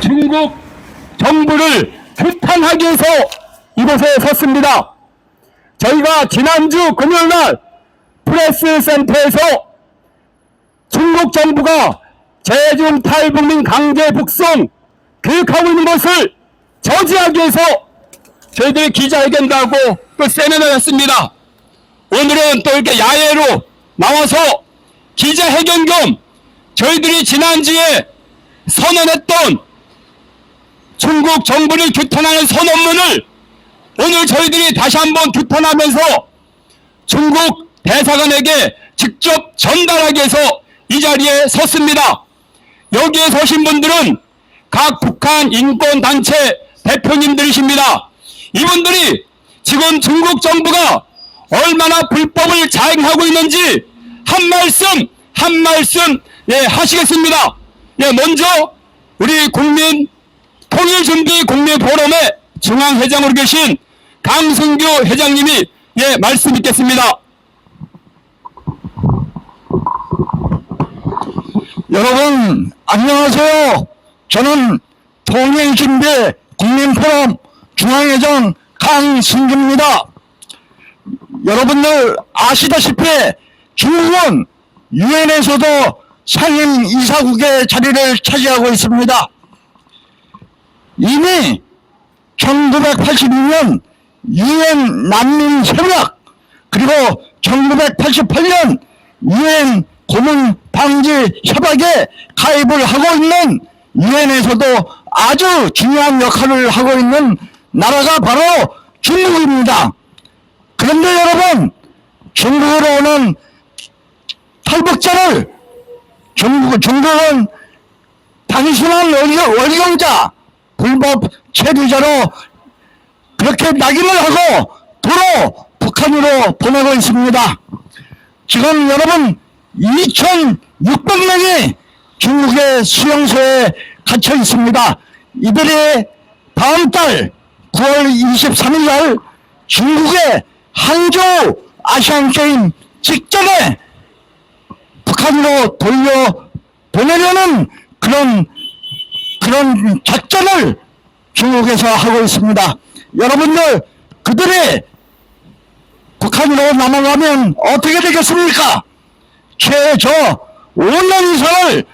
중국 정부를 규탄하기 위해서 이곳에 섰습니다. 저희가 지난주 금요일날 프레스센터에서 중국 정부가 제중 탈북민 강제 북송 교육하고 있는 것을 저지하기 위해서 저희들이 기자회견도 하고 또 세미나를 했습니다. 오늘은 또 이렇게 야외로 나와서 기자회견 겸 저희들이 지난주에 선언했던 중국 정부를 규탄하는 선언문을 오늘 저희들이 다시 한번 규탄하면서 중국 대사관에게 직접 전달하기 위해서 이 자리에 섰습니다. 여기에 서신 분들은 각 북한 인권단체 대표님들이십니다. 이분들이 지금 중국 정부가 얼마나 불법을 자행하고 있는지 한 말씀 하시겠습니다. 먼저 우리 통일준비국민포럼의 중앙회장으로 계신 강승규 회장님이 말씀 있겠습니다. 여러분 안녕하세요. 저는 통일준비국민포럼 중앙회장 강승규입니다. 여러분들 아시다시피 중국은 유엔에서도 상임 이사국의 자리를 차지하고 있습니다. 이미 1982년 유엔 난민 협약 그리고 1988년 유엔 고문 방지 협약에 가입을 하고 있는 유엔에서도 아주 중요한 역할을 하고 있는 나라가 바로 중국입니다. 그런데 여러분, 중국으로 오는 탈북자를 중국은 단순한 월경자, 불법 체류자로 그렇게 낙인을 하고 도로 북한으로 보내고 있습니다. 지금 여러분 2,600명이 중국의 수용소에 갇혀 있습니다. 이들이 다음 달 9월 23일 날 중국의 항저우 아시안게임 직전에 북한으로 돌려 보내려는 그런 작전을 중국에서 하고 있습니다. 여러분들 그들이 북한으로 넘어가면 어떻게 되겠습니까? 최저 5년 이상을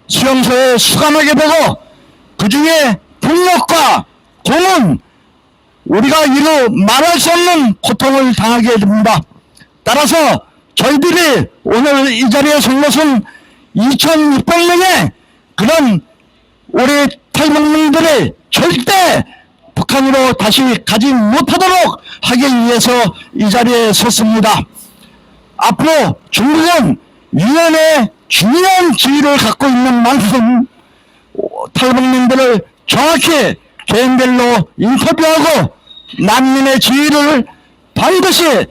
수용소에 수감하게 되고 그 중에 폭력과 고문, 우리가 이루 말할 수 없는 고통을 당하게 됩니다. 따라서 저희들이 오늘 이 자리에 선 것은 2,600명의 그런 우리 탈북민들이 절대 북한으로 다시 가지 못하도록 하기 위해서 이 자리에 섰습니다. 앞으로 중국은 유엔의 중요한 지위를 갖고 있는 만큼 탈북민들을 정확히 개인별로 인터뷰하고 난민의 지위를 반드시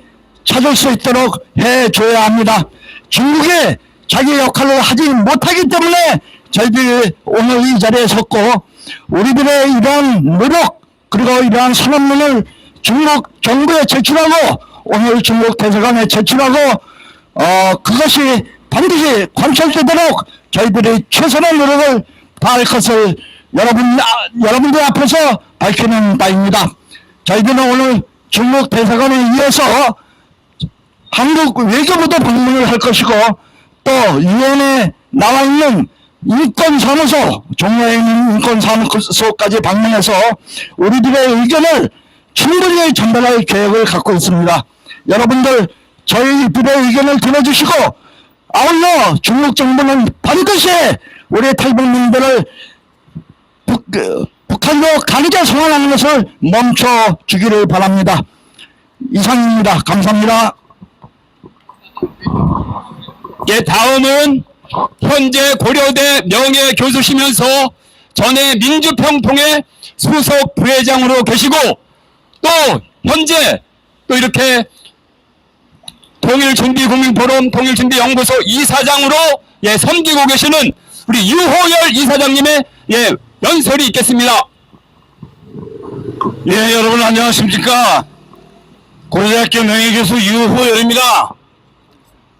찾을 수 있도록 해줘야 합니다. 중국이 자기 역할을 하지 못하기 때문에 저희들이 오늘 이 자리에 섰고 우리들의 이러한 노력 그리고 이러한 선언문을 중국 정부에 제출하고 오늘 중국 대사관에 제출하고 그것이 반드시 관철되도록 저희들이 최선의 노력을 다할 것을 여러분들 앞에서 밝히는 바입니다. 저희들은 오늘 중국 대사관에 이어서 한국 외교부도 방문을 할 것이고 또 유엔에 나와 있는 인권사무소, 종로에 있는 인권사무소까지 방문해서 우리들의 의견을 충분히 전달할 계획을 갖고 있습니다. 여러분들 저희들의 의견을 들어주시고 아울러 중국 정부는 반드시 우리 탈북민들을 북한으로 강제 송환하는 것을 멈춰 주기를 바랍니다. 이상입니다. 감사합니다. 다음은 현재 고려대 명예교수시면서 전에 민주평통의 수석 부회장으로 계시고 또 현재 또 이렇게 통일준비국민포럼 통일준비연구소 이사장으로 섬기고 계시는 우리 유호열 이사장님의 연설이 있겠습니다. 여러분 안녕하십니까. 고려대학교 명예교수 유호열입니다.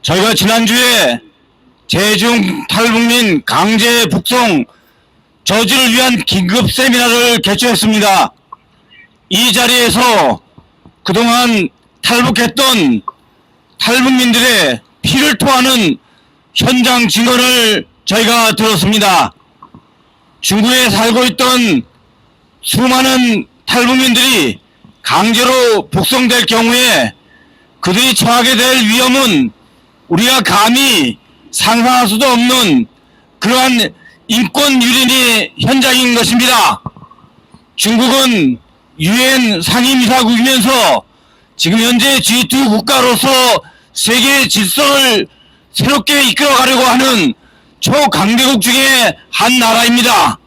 저희가 지난주에 제중 탈북민 강제 북송 저지를 위한 긴급 세미나를 개최했습니다. 이 자리에서 그동안 탈북했던 탈북민들의 피를 토하는 현장 증언을 저희가 들었습니다. 중국에 살고 있던 수많은 탈북민들이 강제로 북송될 경우에 그들이 처하게 될 위험은 우리가 감히 상상할 수도 없는 그러한 인권 유린이 현장인 것입니다. 중국은 유엔 상임이사국이면서 지금 현재 G2 국가로서 세계 질서를 새롭게 이끌어가려고 하는 초강대국 중에 한 나라입니다.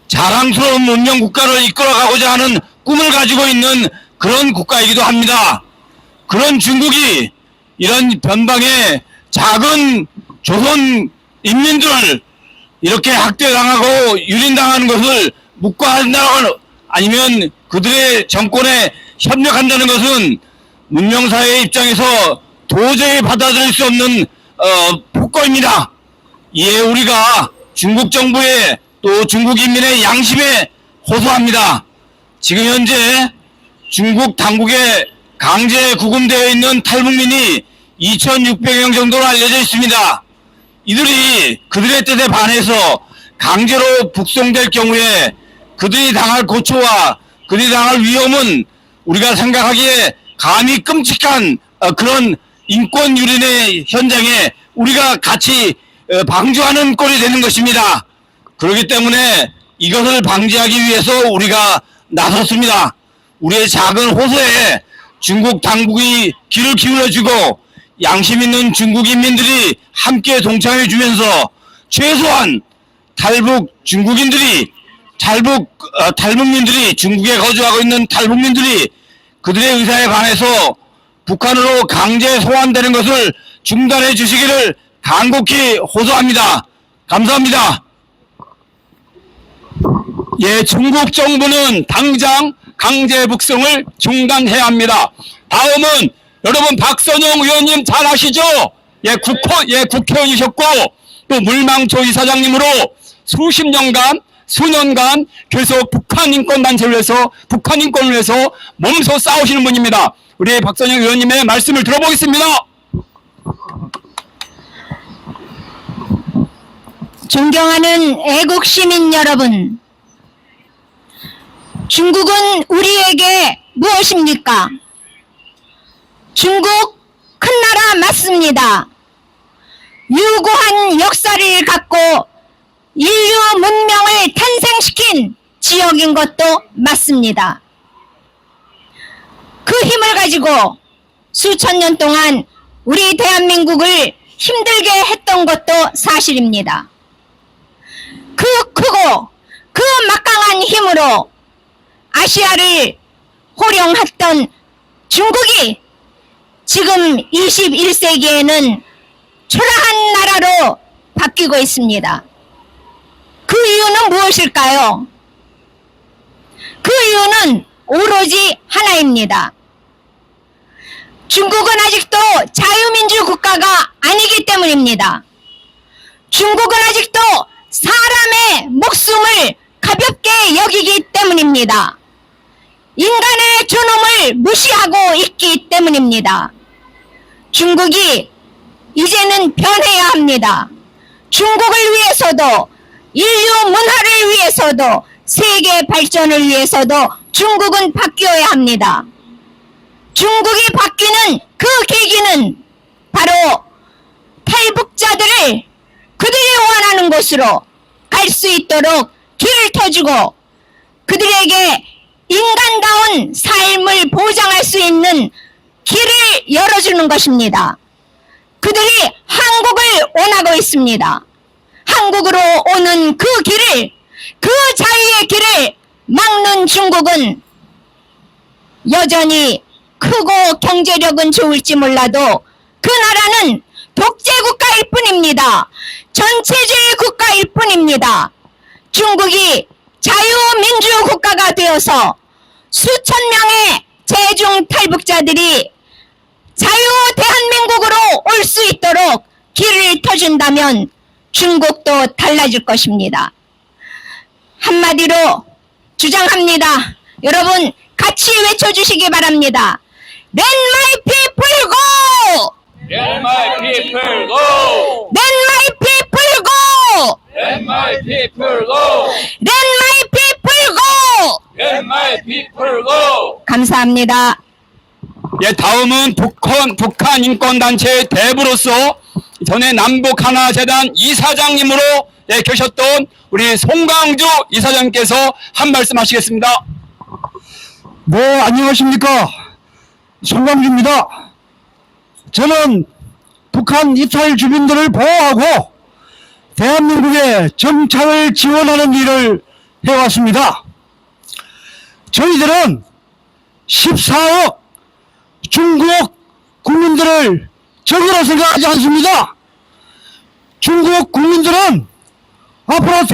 자랑스러운 문명 국가를 이끌어가고자 하는 꿈을 가지고 있는 그런 국가이기도 합니다. 그런 중국이 이런 변방의 작은 조선 인민들을 이렇게 학대당하고 유린당하는 것을 묵과한다는 아니면 그들의 정권에 협력한다는 것은 문명사회의 입장에서 도저히 받아들일 수 없는 폭거입니다. 이에 우리가 중국 정부의 또 중국 인민의 양심에 호소합니다. 지금 현재 중국 당국에 강제 구금되어 있는 탈북민이 2,600명 정도로 알려져 있습니다. 이들이 그들의 뜻에 반해서 강제로 북송될 경우에 그들이 당할 고초와 그들이 당할 위험은 우리가 생각하기에 감히 끔찍한 그런 인권 유린의 현장에 우리가 같이 방조하는 꼴이 되는 것입니다. 그렇기 때문에 이것을 방지하기 위해서 우리가 나섰습니다. 우리의 작은 호소에 중국 당국이 귀를 기울여주고 양심 있는 중국 인민들이 함께 동참해 주면서 최소한 탈북민들이 중국에 거주하고 있는 탈북민들이 그들의 의사에 반해서 북한으로 강제 소환되는 것을 중단해 주시기를 간곡히 호소합니다. 감사합니다. 예, 중국 정부는 당장 강제 북송을 중단해야 합니다. 다음은 여러분 박선영 의원님 잘 아시죠? 국회의원이셨고 또 물망초 이사장님으로 수년간 계속 북한 인권단체를 위해서 북한 인권을 위해서 몸소 싸우시는 분입니다. 우리 박선영 의원님의 말씀을 들어보겠습니다. 존경하는 애국 시민 여러분, 중국은 우리에게 무엇입니까? 중국 큰 나라 맞습니다. 유구한 역사를 갖고 인류 문명을 탄생시킨 지역인 것도 맞습니다. 그 힘을 가지고 수천 년 동안 우리 대한민국을 힘들게 했던 것도 사실입니다. 그 크고 그 막강한 힘으로 아시아를 호령했던 중국이 지금 21세기에는 초라한 나라로 바뀌고 있습니다. 그 이유는 무엇일까요? 그 이유는 오로지 하나입니다. 중국은 아직도 자유민주 국가가 아니기 때문입니다. 중국은 아직도 사람의 목숨을 가볍게 여기기 때문입니다. 인간의 존엄을 무시하고 있기 때문입니다. 중국이 이제는 변해야 합니다. 중국을 위해서도 인류 문화를 위해서도 세계 발전을 위해서도 중국은 바뀌어야 합니다. 중국이 바뀌는 그 계기는 바로 탈북자들을 그들이 원하는 곳으로 갈 수 있도록 길을 터주고 그들에게 인간다운 삶을 보장할 수 있는 길을 열어주는 것입니다. 그들이 한국을 원하고 있습니다. 한국으로 오는 그 길을, 그 자유의 길을 막는 중국은 여전히 크고 경제력은 좋을지 몰라도 그 나라는 독재국가일 뿐입니다. 전체주의 국가일 뿐입니다. 중국이 자유민주국가가 되어서 수천 명의 재중 탈북자들이 자유 대한민국으로 올 수 있도록 길을 터준다면 중국도 달라질 것입니다. 한마디로 주장합니다. 여러분 같이 외쳐주시기 바랍니다. Let my people go! Let my people go! Let my people go! Let my people go! Let my people go! Let my people go! 감사합니다. 예, 다음은 북한 인권단체의 대부로서 전에 남북하나재단 이사장님으로 예, 계셨던 우리 송강주 이사장님께서 한 말씀 하시겠습니다. 네, 안녕하십니까. 송강주입니다. 저는 북한 이스라엘 주민들을 보호하고 대한민국의 정착을 지원하는 일을 해왔습니다. 저희들은 14억 중국 국민들을 적으로 생각하지 않습니다. 중국 국민들은 앞으로